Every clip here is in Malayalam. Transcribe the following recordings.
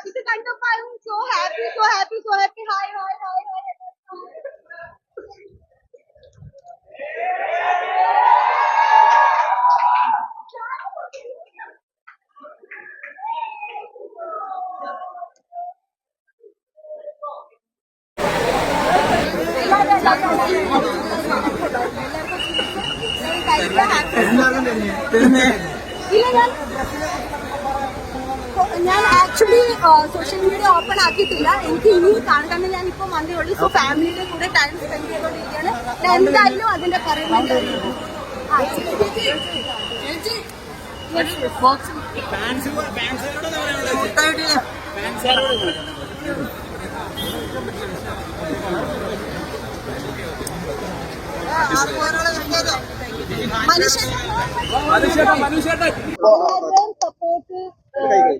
ഇത് കണ്ടപ്പോ I M so happy so happy so happy. Hi hi hi hi. ഞാൻ ആക്ച്വലി സോഷ്യൽ മീഡിയ ഓപ്പൺ ആക്കിയിട്ടില്ല. എനിക്ക് ഇനി കാണാൻ ഞാൻ ഇപ്പൊ വന്നേ ഉള്ളൂ. സോ ഫാമിലിയുടെ കൂടെ ടൈം സ്പെൻഡ് ചെയ്തോണ്ടിരിക്കുകയാണ്. ഞാൻ എന്തായാലും അതിന്റെ പറയുന്നത് സപ്പോർട്ട്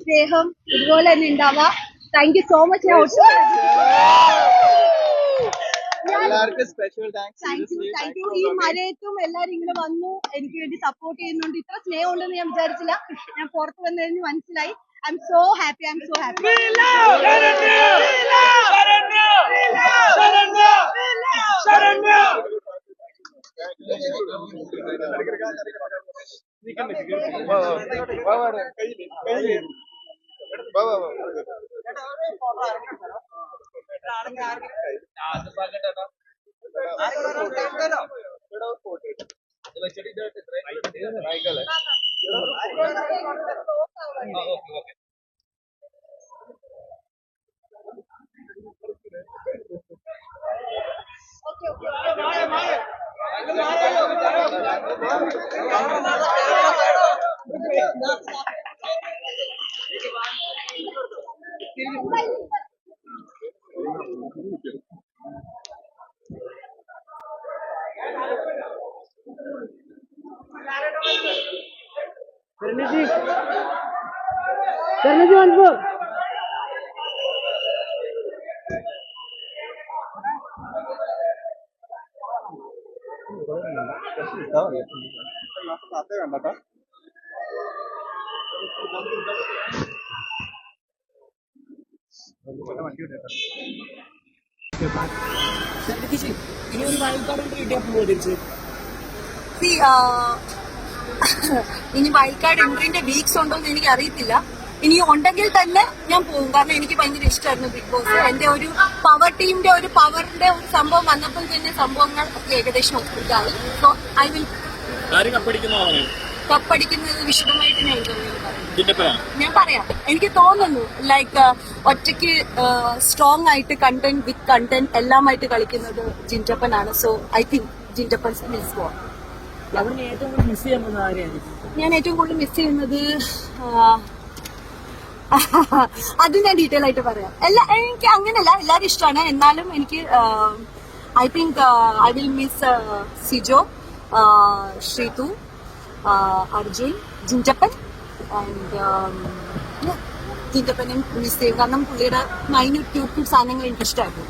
സ്നേഹം ഇതുപോലെ തന്നെ ഉണ്ടാവാം. Thank you so much. ഞാൻ ഒട്ടും താങ്ക് യു. ഈ മഴയത്തും എല്ലാരും ഇങ്ങനെ വന്നു എനിക്ക് വേണ്ടി സപ്പോർട്ട് ചെയ്യുന്നുണ്ട്. ഇത്ര സ്നേഹം ഉണ്ടെന്ന് ഞാൻ വിചാരിച്ചില്ല. ഞാൻ പുറത്ത് വന്നു കഴിഞ്ഞ് മനസ്സിലായി. I M so happy. I M so happy. ഇനി വൈൽഡ് കാർഡ് എൻട്രിന്റെ വീക്സ് ഉണ്ടോ എന്ന് എനിക്ക് അറിയത്തില്ല. ഇനി ഉണ്ടെങ്കിൽ തന്നെ ഞാൻ പോകും. കാരണം എനിക്ക് ഭയങ്കര ഇഷ്ടമായിരുന്നു ബിഗ് ബോസ്. എന്റെ ഒരു പവർ ടീമിന്റെ ഒരു പവറിന്റെ ഒരു സംഭവം വന്നപ്പോൾ തന്നെ സംഭവങ്ങൾ ഏകദേശം ഇതായി. സോ ഐ വിൽ കപ്പടിക്കുന്നത് വിശദമായിട്ട് ഞാൻ പറയാം. എനിക്ക് തോന്നുന്നു ലൈക്ക് ഒറ്റയ്ക്ക് സ്ട്രോങ് ആയിട്ട് കണ്ടന്റ് വിത്ത് കണ്ടന്റ് എല്ലാമായിട്ട് കളിക്കുന്നത് ജിൻറ്റപ്പനാണ്. So I think Jintappan will score. ഞാൻ ഏറ്റവും കൂടുതൽ മിസ് ചെയ്യുന്നത് അത് ഞാൻ ഡീറ്റെയിൽ ആയിട്ട് പറയാം. എനിക്ക് അങ്ങനെയല്ല, എല്ലാവരും ഇഷ്ടമാണ്. എന്നാലും എനിക്ക് I think I will miss Sijo, Sreethu, Arjun, Jintappan and ജിൻറ്റപ്പനെ മിസ് ചെയ്യും. കാരണം പുള്ളിയുടെ മൈന്യൂട്ട് ക്യൂട്ട് സാധനങ്ങൾ എനിക്ക് ഇഷ്ടമായിരുന്നു.